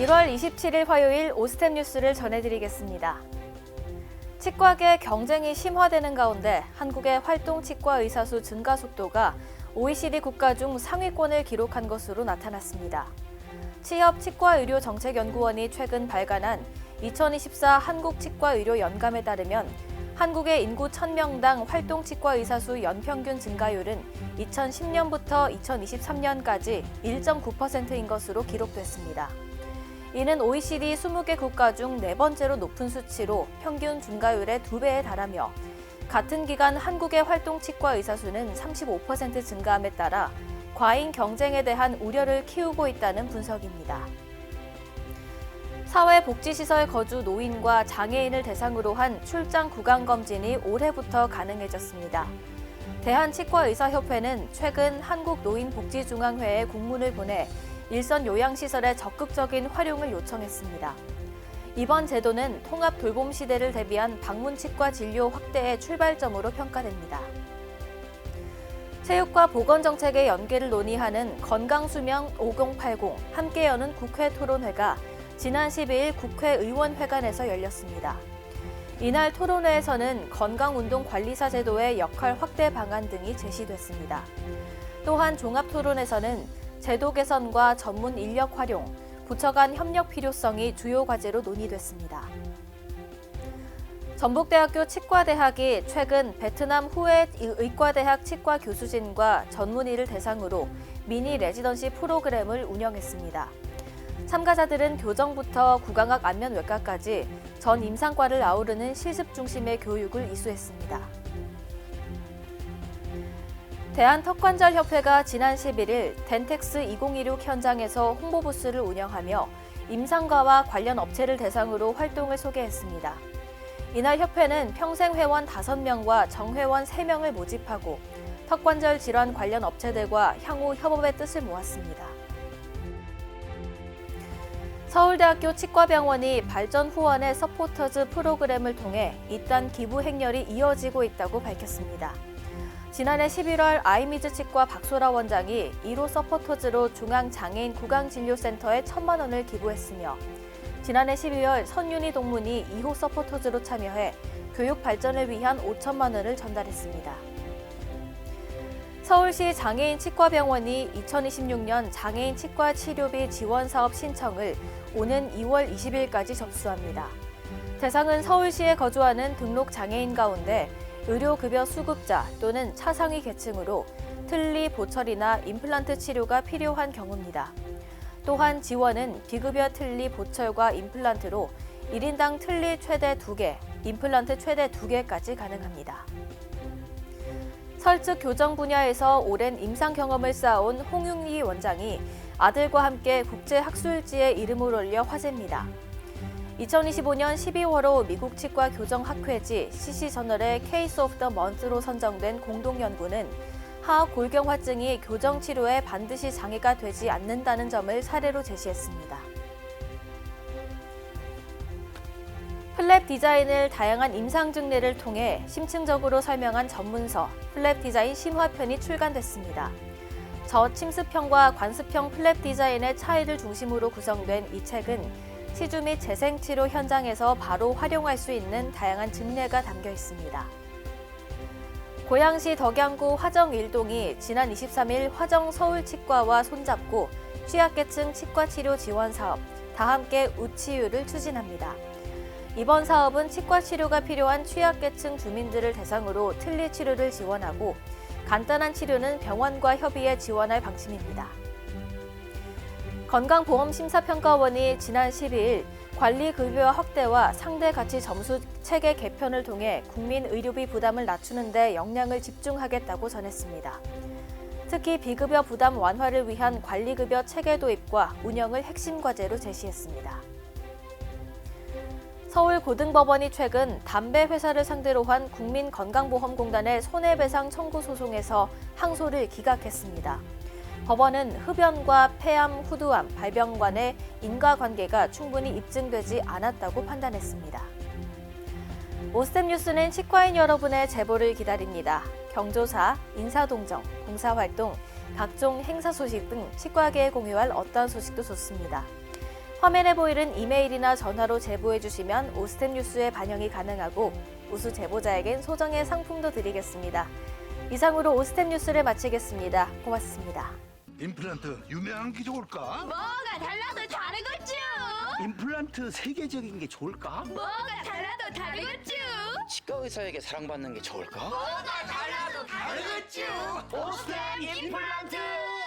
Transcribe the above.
1월 27일 화요일 오스템 뉴스를 전해드리겠습니다. 치과계 경쟁이 심화되는 가운데 한국의 활동 치과 의사 수 증가 속도가 OECD 국가 중 상위권을 기록한 것으로 나타났습니다. 치협 치과의료정책연구원이 최근 발간한 2024 한국치과의료연감에 따르면 한국의 인구 1000명당 활동 치과 의사 수 연평균 증가율은 2010년부터 2023년까지 1.9%인 것으로 기록됐습니다. 이는 OECD 20개 국가 중 네 번째로 높은 수치로 평균 증가율의 2배에 달하며 같은 기간 한국의 활동 치과 의사 수는 35% 증가함에 따라 과잉 경쟁에 대한 우려를 키우고 있다는 분석입니다. 사회복지시설 거주 노인과 장애인을 대상으로 한 출장 구강검진이 올해부터 가능해졌습니다. 대한치과의사협회는 최근 한국노인복지중앙회에 공문을 보내 일선 요양시설의 적극적인 활용을 요청했습니다. 이번 제도는 통합 돌봄 시대를 대비한 방문치과 진료 확대의 출발점으로 평가됩니다. 체육과 보건정책의 연계를 논의하는 건강수명 5080 함께 여는 국회 토론회가 지난 12일 국회의원회관에서 열렸습니다. 이날 토론회에서는 건강운동관리사 제도의 역할 확대 방안 등이 제시됐습니다. 또한 종합토론에서는 제도 개선과 전문 인력 활용, 부처 간 협력 필요성이 주요 과제로 논의됐습니다. 전북대학교 치과대학이 최근 베트남 후에 의과대학 치과 교수진과 전문의를 대상으로 미니 레지던시 프로그램을 운영했습니다. 참가자들은 교정부터 구강학 안면외과까지 전 임상과를 아우르는 실습 중심의 교육을 이수했습니다. 대한턱관절협회가 지난 11일 덴텍스 2026 현장에서 홍보부스를 운영하며 임상과와 관련 업체를 대상으로 활동을 소개했습니다. 이날 협회는 평생회원 5명과 정회원 3명을 모집하고 턱관절 질환 관련 업체들과 향후 협업의 뜻을 모았습니다. 서울대학교 치과병원이 발전 후원의 서포터즈 프로그램을 통해 잇단 기부 행렬이 이어지고 있다고 밝혔습니다. 지난해 11월 아이미즈 치과 박소라 원장이 1호 서포터즈로 중앙장애인 구강진료센터에 1,000만 원을 기부했으며 지난해 12월 선윤희 동문이 2호 서포터즈로 참여해 교육 발전을 위한 5천만 원을 전달했습니다. 서울시 장애인 치과병원이 2026년 장애인 치과 치료비 지원 사업 신청을 오는 2월 20일까지 접수합니다. 대상은 서울시에 거주하는 등록 장애인 가운데 의료급여 수급자 또는 차상위 계층으로 틀니, 보철이나 임플란트 치료가 필요한 경우입니다. 또한 지원은 비급여 틀니, 보철과 임플란트로 1인당 틀니 최대 2개, 임플란트 최대 2개까지 가능합니다. 설득 교정 분야에서 오랜 임상 경험을 쌓아온 홍윤희 원장이 아들과 함께 국제학술지에 이름을 올려 화제입니다. 2025년 12월호 미국 치과 교정학회지 CC저널의 케이스 오브 더 먼스로 선정된 공동연구는 하악 골경화증이 교정 치료에 반드시 장애가 되지 않는다는 점을 사례로 제시했습니다. 플랩 디자인을 다양한 임상 증례를 통해 심층적으로 설명한 전문서 플랩 디자인 심화편이 출간됐습니다. 저침습형과 관습형 플랩 디자인의 차이를 중심으로 구성된 이 책은 치주 및 재생치료 현장에서 바로 활용할 수 있는 다양한 증례가 담겨 있습니다. 고양시 덕양구 화정 1동이 지난 23일 화정 서울치과와 손잡고 취약계층 치과치료 지원 사업 다함께 우치유를 추진합니다. 이번 사업은 치과치료가 필요한 취약계층 주민들을 대상으로 틀니 치료를 지원하고 간단한 치료는 병원과 협의해 지원할 방침입니다. 건강보험심사평가원이 지난 12일 관리급여 확대와 상대가치 점수 체계 개편을 통해 국민 의료비 부담을 낮추는 데 역량을 집중하겠다고 전했습니다. 특히 비급여 부담 완화를 위한 관리급여 체계 도입과 운영을 핵심 과제로 제시했습니다. 서울고등법원이 최근 담배 회사를 상대로 한 국민건강보험공단의 손해배상 청구 소송에서 항소를 기각했습니다. 법원은 흡연과 폐암, 후두암, 발병 간의 인과관계가 충분히 입증되지 않았다고 판단했습니다. 오스템 뉴스는 치과인 여러분의 제보를 기다립니다. 경조사, 인사동정, 봉사활동, 각종 행사 소식 등 치과계에 공유할 어떠한 소식도 좋습니다. 화면에 보이는 이메일이나 전화로 제보해 주시면 오스템 뉴스에 반영이 가능하고 우수 제보자에겐 소정의 상품도 드리겠습니다. 이상으로 오스템 뉴스를 마치겠습니다. 고맙습니다. 임플란트 유명한 게 좋을까? 뭐가 달라도 다르겠죠. 임플란트 세계적인 게 좋을까? 뭐가 달라도 다르겠죠. 치과 의사에게 사랑받는 게 좋을까? 뭐가 달라도 다르겠죠. 오스템 임플란트!